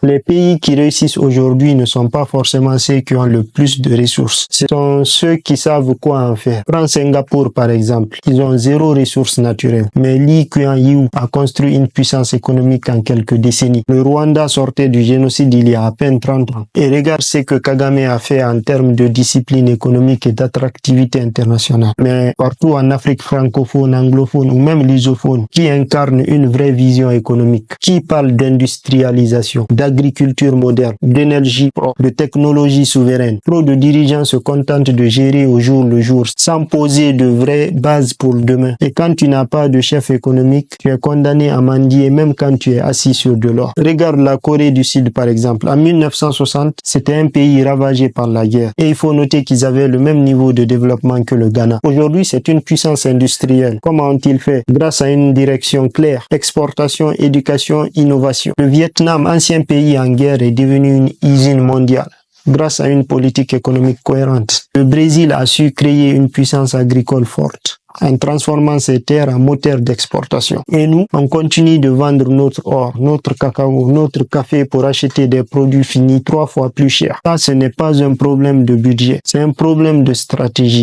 Les pays qui réussissent aujourd'hui ne sont pas forcément ceux qui ont le plus de ressources. Ce sont ceux qui savent quoi en faire. Prends Singapour par exemple. Ils ont 0 ressources naturelles. Mais Lee Kuan Yew a construit une puissance économique en quelques décennies. Le Rwanda sortait du génocide il y a à peine 30 ans. Et regarde ce que Kagame a fait en termes de discipline économique et d'attractivité internationale. Mais partout en Afrique francophone, anglophone ou même lusophone, qui incarne une vraie vision économique, qui parle d'industrialisation, d'agriculture moderne, d'énergie propre, de technologie souveraine. Trop de dirigeants se contentent de gérer au jour le jour sans poser de vraies bases pour demain. Et quand tu n'as pas de chef économique, tu es condamné à mendier même quand tu es assis sur de l'or. Regarde la Corée du Sud par exemple. En 1960, c'était un pays ravagé par la guerre. Et il faut noter qu'ils avaient le même niveau de développement que le Ghana. Aujourd'hui, c'est une puissance industrielle. Comment ont-ils fait? Grâce à une direction claire. Exportation, éducation, innovation. Le Vietnam, ancien pays en guerre, est devenu une usine mondiale grâce à une politique économique cohérente. Le Brésil a su créer une puissance agricole forte en transformant ses terres en moteur d'exportation. Et nous, on continue de vendre notre or, notre cacao, notre café pour acheter des produits finis 3 fois plus chers. Ça, ce n'est pas un problème de budget, c'est un problème de stratégie.